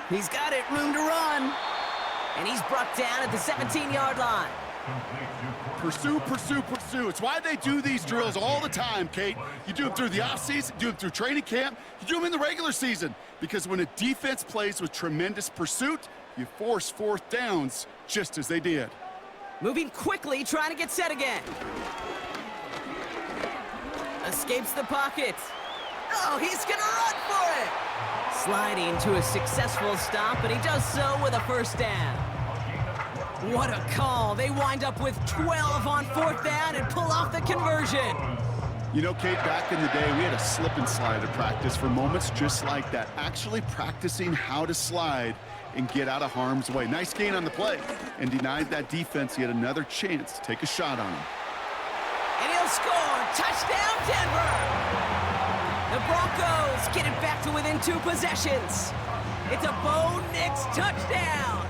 He's got it, room to run. And he's brought down at the 17-yard line. Pursue, pursue, pursue. It's why they do these drills all the time, Kate. You do them through the offseason, you do them through training camp, you do them in the regular season. Because when a defense plays with tremendous pursuit, you force 4th downs just as they did. Moving quickly, trying to get set again. Escapes the pocket. Oh, he's gonna run for it! Sliding to a successful stop, but he does so with a 1st down. What a call. They wind up with 12 on 4th down and pull off the conversion. You know, Kate, back in the day, we had a slip and slide at practice for moments just like that. Actually practicing how to slide and get out of harm's way. Nice gain on the play, and denied that defense yet another chance to take a shot on him. And he'll score. Touchdown, Denver! The Broncos get it back to within 2 possessions. It's a Bo Nix touchdown.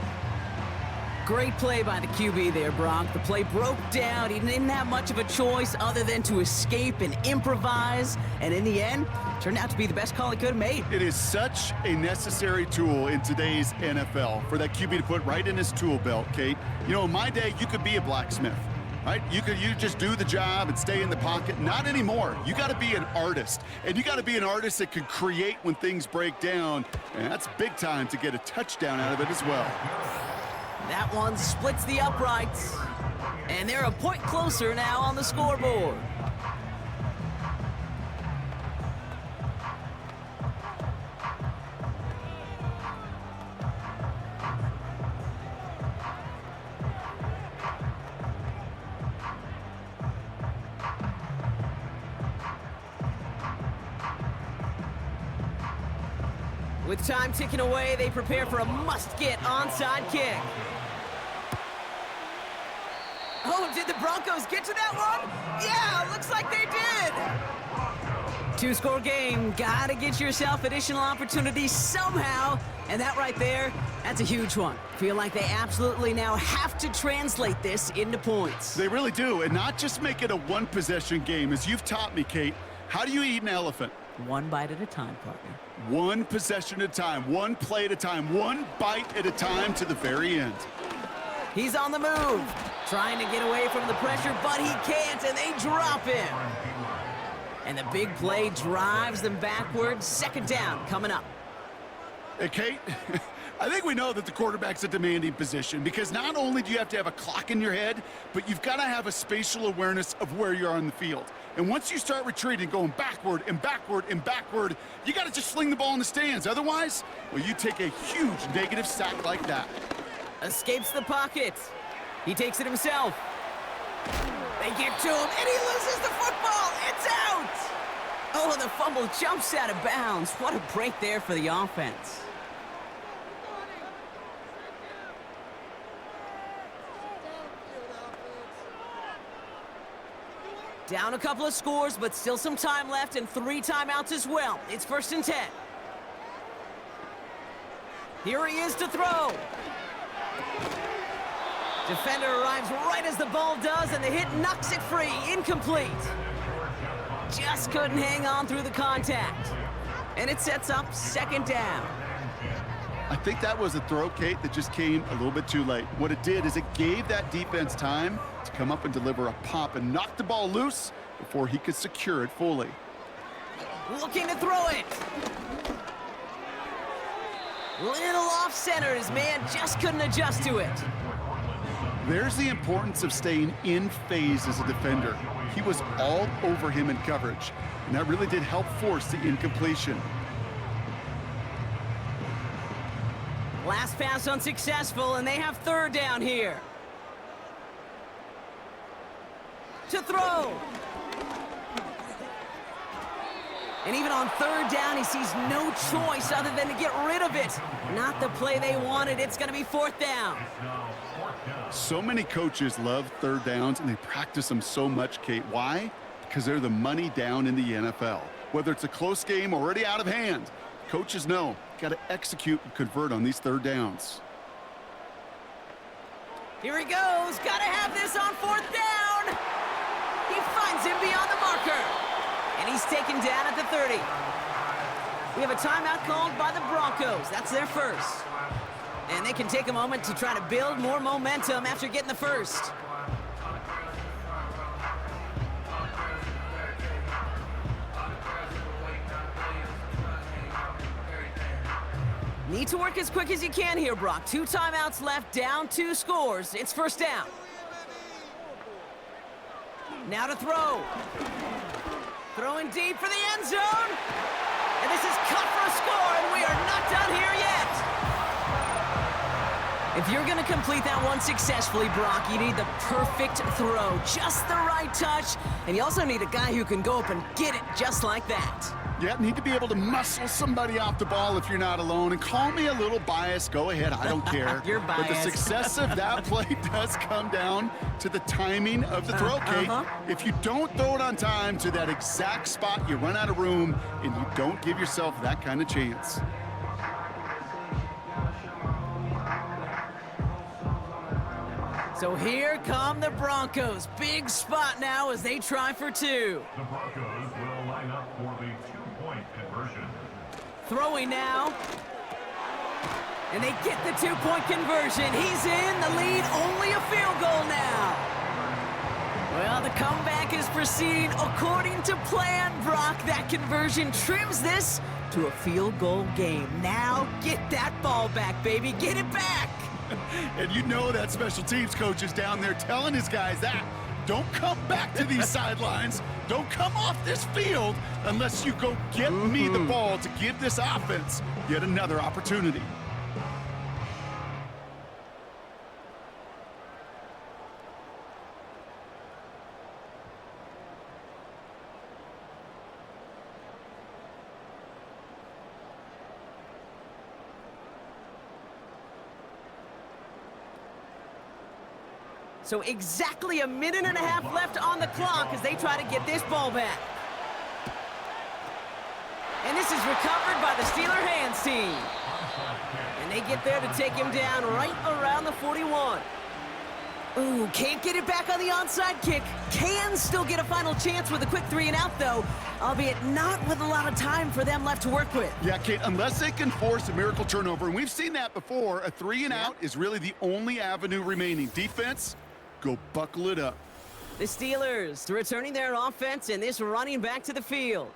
Great play by the QB there, Bronk. The play broke down. He didn't have much of a choice other than to escape and improvise. And in the end, turned out to be the best call he could have made. It is such a necessary tool in today's NFL for that QB to put right in his tool belt, Kate. You know, in my day, you could be a blacksmith, right? You just do the job and stay in the pocket. Not anymore. You got to be an artist. And you got to be an artist that can create when things break down. And that's big time to get a touchdown out of it as well. That one splits the uprights. And they're a point closer now on the scoreboard. With time ticking away, they prepare for a must-get onside kick. Oh, did the Broncos get to that one? Yeah, looks like they did. 2-score game. Gotta get yourself additional opportunities somehow. And that right there, that's a huge one. Feel like they absolutely now have to translate this into points. They really do, and not just make it a one-possession game. As you've taught me, Kate, how do you eat an elephant? One bite at a time, partner. One possession at a time, one play at a time, one bite at a time to the very end. He's on the move, trying to get away from the pressure, but he can't, and they drop him. And the big play drives them backwards. Second down coming up. Hey, Kate, I think we know that the quarterback's a demanding position because not only do you have to have a clock in your head, but you've got to have a spatial awareness of where you are on the field. And once you start retreating, going backward and backward and backward, you got to just fling the ball in the stands. Otherwise, well, you take a huge negative sack like that. Escapes the pocket. He takes it himself. They get to him, and he loses the football. It's out! Oh, the fumble jumps out of bounds. What a break there for the offense. Down a couple of scores, but still some time left and 3 timeouts as well. It's 1st and 10. Here he is to throw. Defender arrives right as the ball does, and the hit knocks it free. Incomplete. Just couldn't hang on through the contact. And it sets up 2nd down. I think that was a throw, Kate, that just came a little bit too late. What it did is it gave that defense time to come up and deliver a pop and knock the ball loose before he could secure it fully. Looking to throw it. Little off center. His man just couldn't adjust to it. There's the importance of staying in phase as a defender. He was all over him in coverage, and that really did help force the incompletion. Last pass unsuccessful, and they have 3rd down here. To throw. And even on 3rd down, he sees no choice other than to get rid of it. Not the play they wanted. It's going to be 4th down. So many coaches love 3rd downs, and they practice them so much, Kate. Why? Because they're the money down in the NFL. Whether it's a close game already out of hand, coaches know, got to execute and convert on these 3rd downs. Here he goes. Got to have this on 4th down. He finds him beyond the marker. And he's taken down at the 30. We have a timeout called by the Broncos. That's their first. And they can take a moment to try to build more momentum after getting the first. Need to work as quick as you can here, Brock. 2 timeouts left, down 2 scores. It's 1st down. Now to throw. Throwing deep for the end zone. And this is cut for a score, and we are not done here yet. If you're going to complete that one successfully, Brock, you need the perfect throw. Just the right touch. And you also need a guy who can go up and get it just like that. Yeah, need to be able to muscle somebody off the ball if you're not alone. And call me a little biased. Go ahead. I don't care. You're biased. But the success of that play does come down to the timing of the throw, Kate. If you don't throw it on time to that exact spot, you run out of room, and you don't give yourself that kind of chance. So here come the Broncos. Big spot now as they try for 2. The Broncos will line up for the 2-point conversion. Throwing now. And they get the 2-point conversion. He's in the lead, only a field goal now. Well, the comeback is proceeding according to plan, Brock. That conversion trims this to a field goal game. Now get that ball back, baby. Get it back. And you know that special teams coach is down there telling his guys that. Don't come back to these sidelines. Don't come off this field unless you go get me the ball to give this offense yet another opportunity. So exactly a minute and a half left on the clock as they try to get this ball back. And this is recovered by the Steeler hands team. And they get there to take him down right around the 41. Ooh, can't get it back on the onside kick. Can still get a final chance with a quick 3-and-out, though, albeit not with a lot of time for them left to work with. Yeah, Kate, unless they can force a miracle turnover, and we've seen that before, a 3-and-out is really the only avenue remaining. Defense, go buckle it up. The Steelers returning their offense and this running back to the field.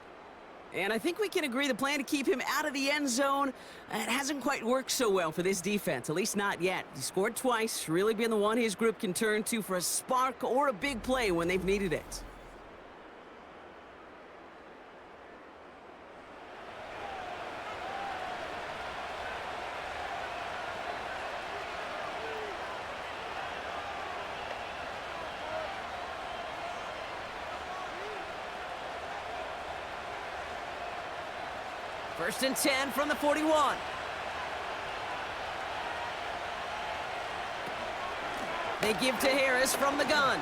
And I think we can agree the plan to keep him out of the end zone, it hasn't quite worked so well for this defense, at least not yet. He scored twice, really been the one his group can turn to for a spark or a big play when they've needed it. First and 10 from the 41. They give to Harris from the gun.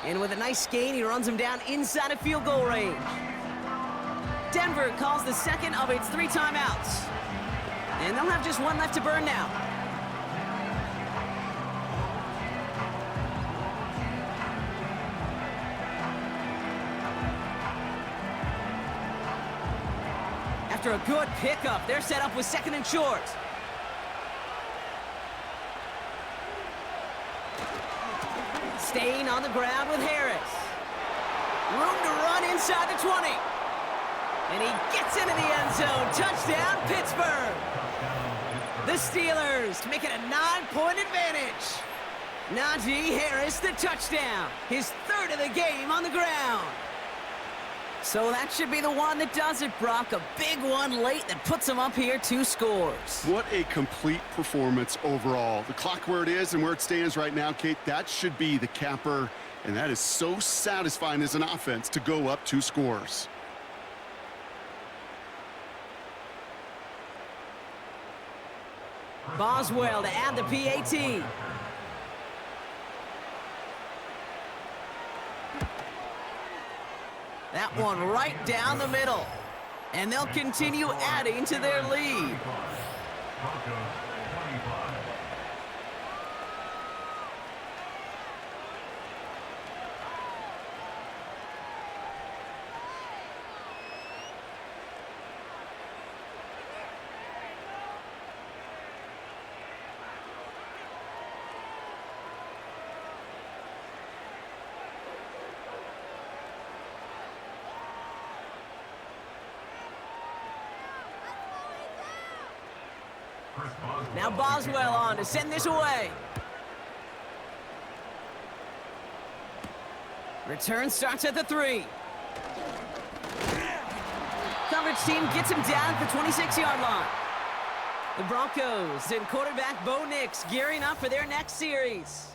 And with a nice gain, he runs him down inside of field goal range. Denver calls the second of its 3 timeouts. And they'll have just one left to burn now. After a good pickup, they're set up with second and short. Staying on the ground with Harris. Room to run inside the 20. And he gets into the end zone. Touchdown, Pittsburgh. The Steelers make it a 9-point advantage. Najee Harris, the touchdown. His 3rd of the game on the ground. So that should be the one that does it, Brock. A big one late that puts them up here 2 scores. What a complete performance overall. The clock where it is and where it stands right now, Kate, that should be the capper. And that is so satisfying as an offense to go up 2 scores. Boswell to add the PAT. That one right down the middle. And they'll continue adding to their lead. Broncos 25. Now Boswell on to send this away. Return starts at the 3. Coverage team gets him down at the 26-yard line. The Broncos and quarterback Bo Nix gearing up for their next series.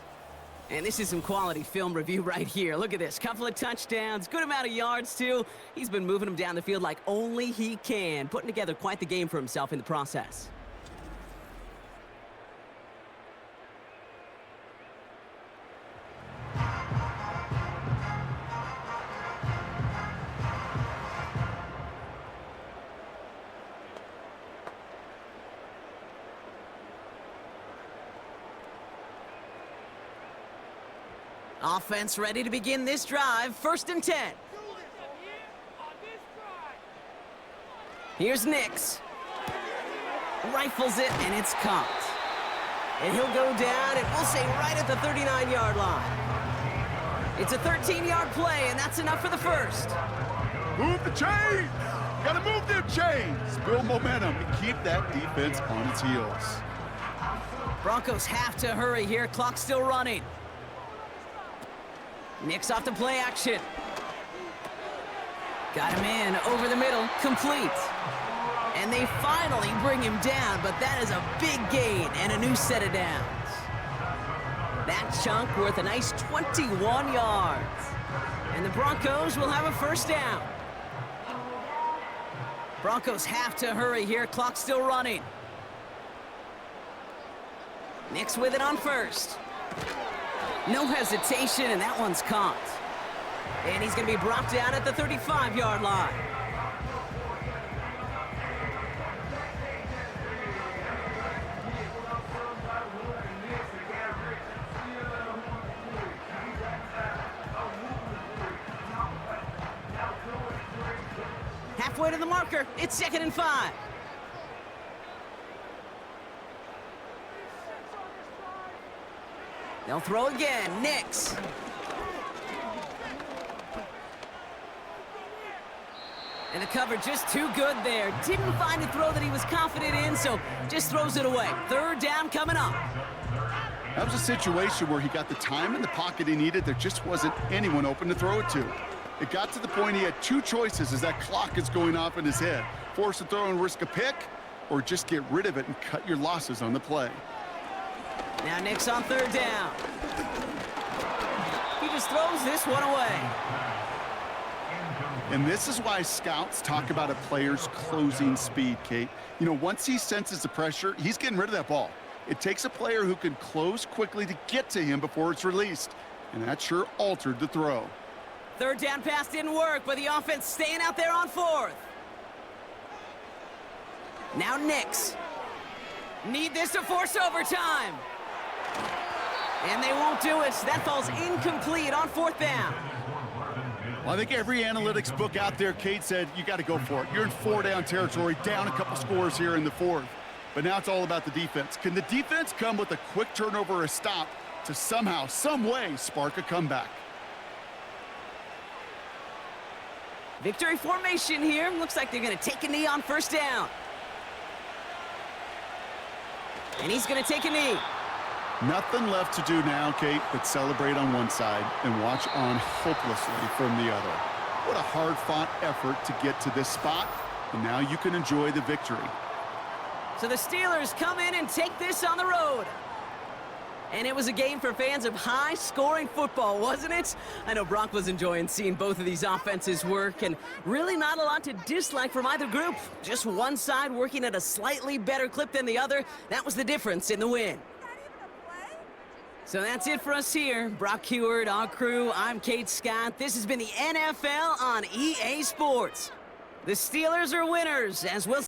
And this is some quality film review right here. Look at this. Couple of touchdowns, good amount of yards, too. He's been moving them down the field like only he can, putting together quite the game for himself in the process. Offense ready to begin this drive. First and 10. Here's Nix. Rifles it, and it's caught. And he'll go down, and we'll say right at the 39-yard line. It's a 13-yard play, and that's enough for the first. Move the chains! Gotta move them chains! Build momentum and keep that defense on its heels. Broncos have to hurry here. Clock's still running. Nix off the play action. Got him in over the middle, complete. And they finally bring him down, but that is a big gain and a new set of downs. That chunk worth a nice 21 yards. And the Broncos will have a first down. Broncos have to hurry here, clock's still running. Nix with it on first. No hesitation, and that one's caught. And he's going to be brought down at the 35-yard line. halfway to the marker. It's 2nd and 5. They'll throw again. Nix. And the cover just too good there. Didn't find a throw that he was confident in, so just throws it away. 3rd down coming up. That was a situation where he got the time in the pocket he needed. There just wasn't anyone open to throw it to. It got to the point he had 2 choices as that clock is going off in his head. Force a throw and risk a pick, or just get rid of it and cut your losses on the play. Now Nix on 3rd down. He just throws this one away. And this is why scouts talk about a player's closing speed, Kate. You know, once he senses the pressure, he's getting rid of that ball. It takes a player who can close quickly to get to him before it's released. And that sure altered the throw. 3rd down pass didn't work, but the offense staying out there on 4th. Now Nix. Need this to force overtime. And they won't do it. That falls incomplete on 4th down. Well, I think every analytics book out there, Kate, said you got to go for it. You're in 4-down territory, down a couple scores here in the 4th. But now it's all about the defense. Can the defense come with a quick turnover or a stop to somehow, some way, spark a comeback? Victory formation here. Looks like they're going to take a knee on 1st down. And he's going to take a knee. Nothing left to do now, Kate, but celebrate on one side and watch on hopelessly from the other. What a hard-fought effort to get to this spot, and now you can enjoy the victory. So the Steelers come in and take this on the road. And it was a game for fans of high-scoring football, wasn't it? I know Brock was enjoying seeing both of these offenses work, and really not a lot to dislike from either group. Just one side working at a slightly better clip than the other. That was the difference in the win. So that's it for us here. Brock Heward, our crew, I'm Kate Scott. This has been the NFL on EA Sports. The Steelers are winners, as we'll